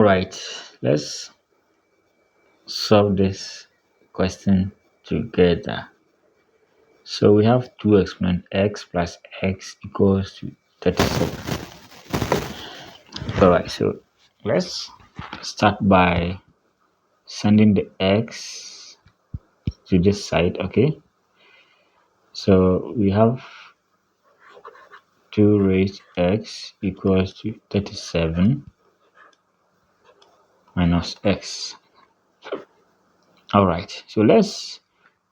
Right, let's solve this question together. So we have 2 exponent x plus x equals to 37. Alright, so let's start by sending the x to this side, okay? So we have 2 raised x equals to 37 minus x. Alright, so let's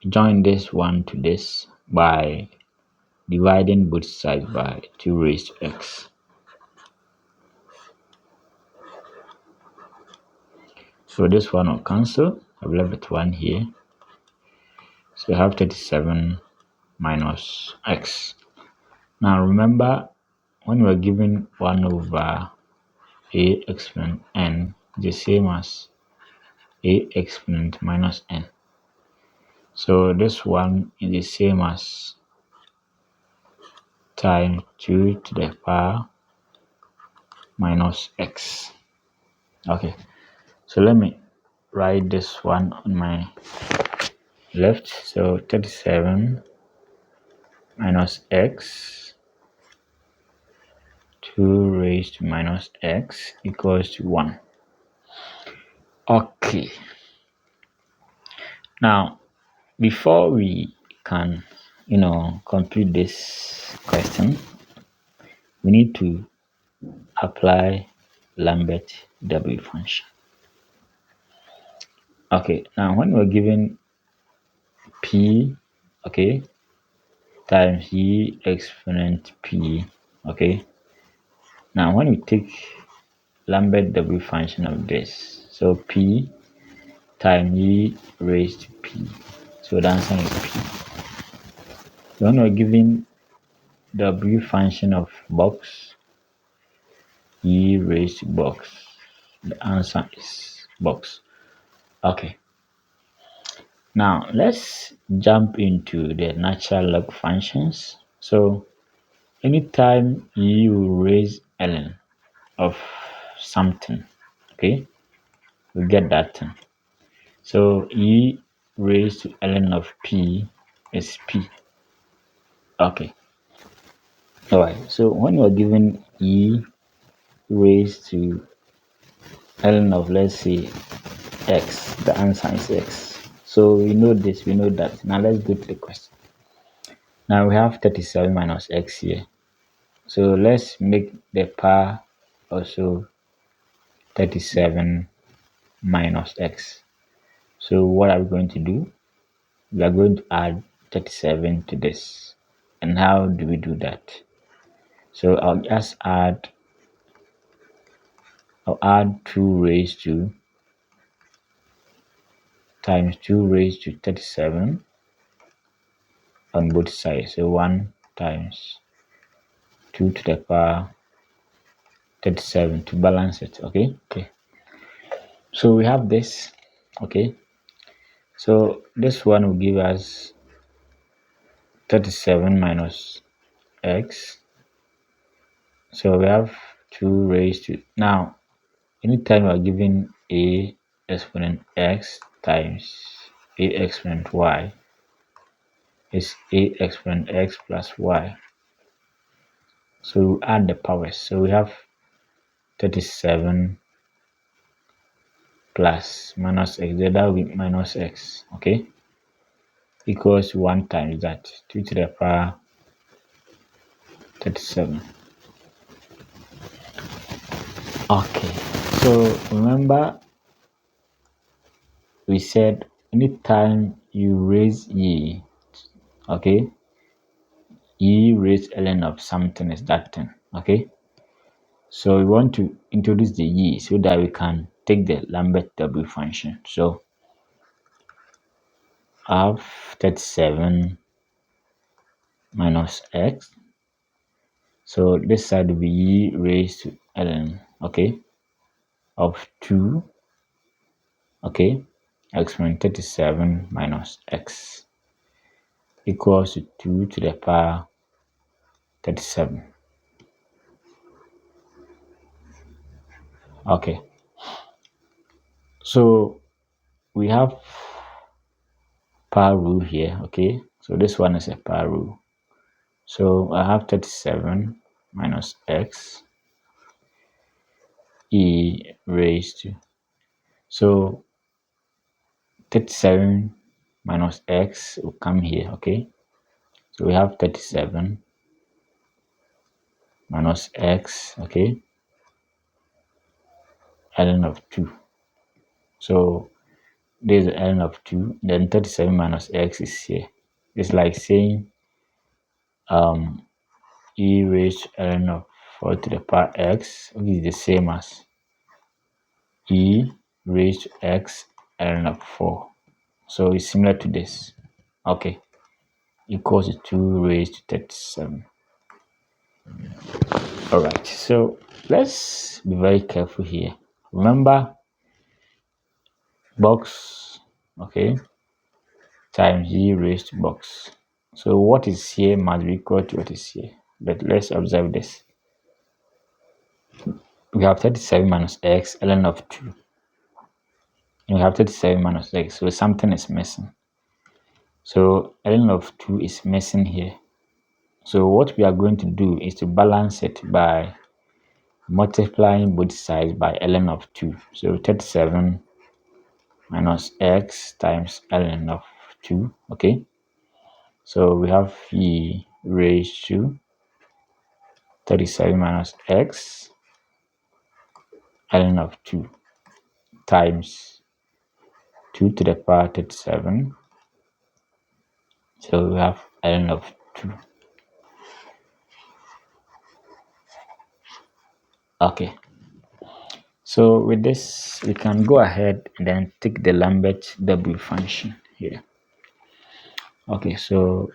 join this one to this by dividing both sides by 2 raised to x. So this one will cancel. I've left it 1 here. So we have 37 minus x. Now remember, when we're given 1 over a exponent n, the same as a exponent minus n. So this one is the same as times 2 to the power minus x. Okay, so let me write this one on my left. So 37 minus x 2 raised to minus x equals to 1. Okay, now before we can complete this question, we need to apply Lambert W function. Okay, now when we're given p, okay, times e exponent p, okay, now when we take Lambert W function of this, so p times e raised to p, so the answer is p. When we're given W function of box, e raised to box, the answer is box. Okay, now let's jump into the natural log functions. So anytime you raise ln of something, okay, we get that thing. So e raised to ln of p is p. Okay, all right, so when you're given e raised to ln of, let's say, x, the answer is x. So we know this, we know that. Now let's go to the question. Now we have 37 minus x here. So let's make the power also 37 minus x. So what are we going to do? We are going to add 37 to this. And how do we do that? So I'll add 2 raised to times 2 raised to 37 on both sides. So 1 times 2 to the power 37 to balance it. Okay. So we have this. Okay. So this one will give us 37 minus x. So we have 2 raised to, now anytime we are given a exponent x times a exponent y is a exponent x plus y. So we add the powers. So we have 37 plus minus x, that will be minus x, okay, equals 1 times that, 2 to the power 37. Okay, so remember we said anytime you raise e, okay, e raised ln of something is that thing, okay. So we want to introduce the e so that we can take the Lambert W function. So I have 37 minus x. So this side will be e raised to ln, okay, of 2, okay, exponent 37 minus x equals to 2 to the power 37. Okay, So we have power rule here. Okay, so this one is a power rule. So I have 37 minus x e raised to, so 37 minus x will come here. Okay, so we have 37 minus x, okay, ln of 2. So there's the ln of 2, then 37 minus x is here. It's like saying e raised to ln of 4 to the power x, which is the same as e raised to x ln of 4. So it's similar to this. Okay, equals to 2 raised to 37. All right, so let's be very careful here. Remember, box, okay, times e raised to box. So what is here must be equal to what is here. But let's observe this. We have 37 minus x ln of 2. And we have 37 minus x, so something is missing. So ln of 2 is missing here. So what we are going to do is to balance it by multiplying both sides by ln of 2. So 37 minus x times ln of 2, okay? So we have e raised to 37 minus x ln of 2 times 2 to the power 37. So we have ln of 2. Okay. So with this, we can go ahead and then take the Lambert W function here. Okay, so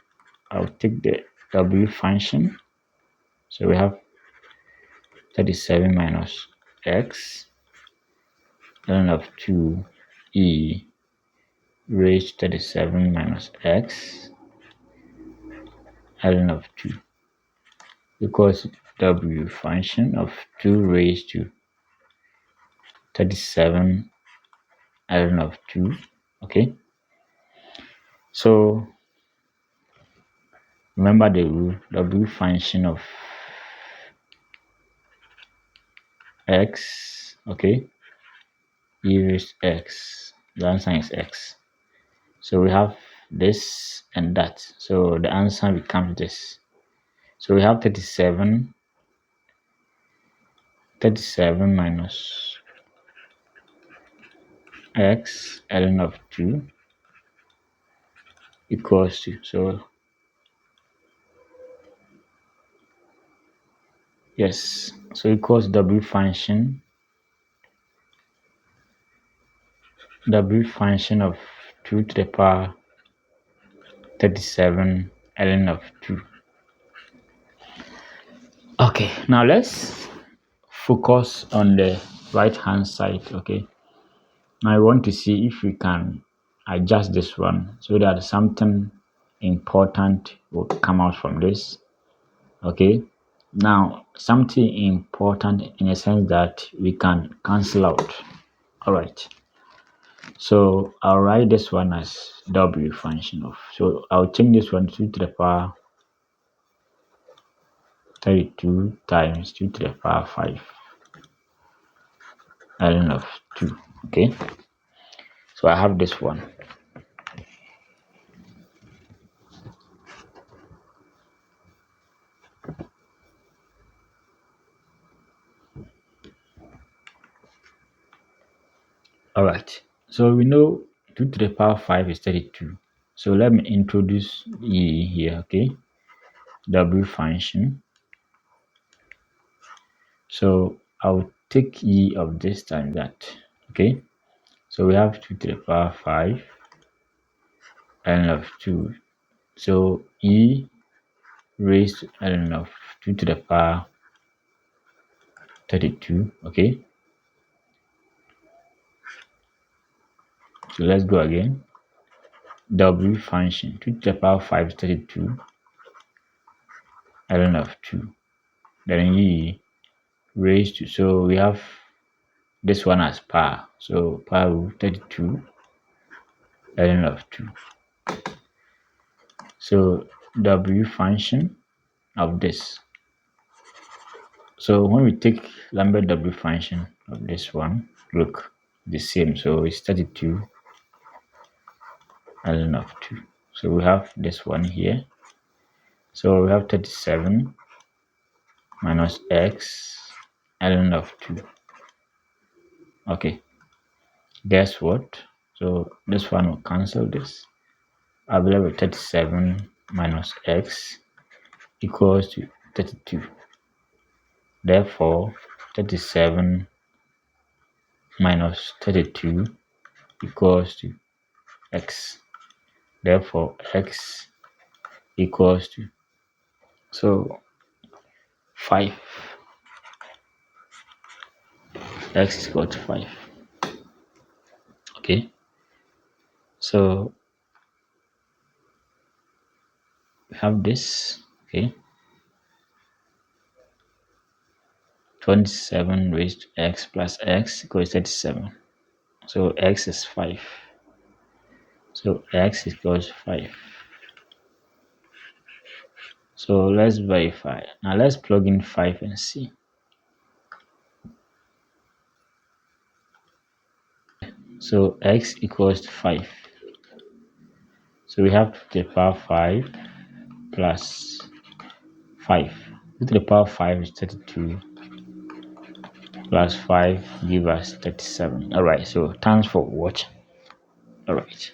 I'll take the W function. So we have 37 minus x ln of 2 e raised to 37 minus x ln of 2 equals W function of 2 raised to 37 ln of 2. Okay, so remember the rule, W function of x, okay, e raised to x, the answer is x. So we have this and that, so the answer becomes this. So we have 37 minus x ln of 2 equals to, so yes, so equals W function of 2 to the power 37 ln of 2. Okay, now let's focus on the right hand side. Okay, now I want to see if we can adjust this one so that something important will come out from this. Okay, now something important in a sense that we can cancel out. All right, so I'll write this one as W function of, so I'll change this one 2 to the power 32 times 2 to the power 5 ln of 2. Okay, so I have this one. All right, so we know 2 to the power 5 is 32. So let me introduce e here. Okay, W function. So I'll take e of this times that. Okay, so we have 2 to the power 5 ln of 2. So e raised to ln of 2 to the power 32. Okay, so let's go again. W function 2 to the power 5 is 32 ln of 2. Then e raised to, so we have this one as power. So power rule 32 ln of 2. So W function of this. So when we take Lambert W function of this one, look, the same. So it's 32 ln of 2. So we have this one here. So we have 37 minus x ln of 2. Okay, guess what? So this one will cancel this. I'll be left with 37 minus x equals to 32. Therefore, 37 minus 32 equals to x. Therefore, x equals to, so 5. X is equal to 5. Okay, so we have this. Okay, 27 raised to x plus x equals 37. So x is 5. So x equals 5. So let's verify. Now let's plug in 5 and see. So x equals to 5. So we have 2 to the power 5 plus 5. 2 to the power 5 is 32 plus 5 give us 37. Alright, so thanks for watching. Alright.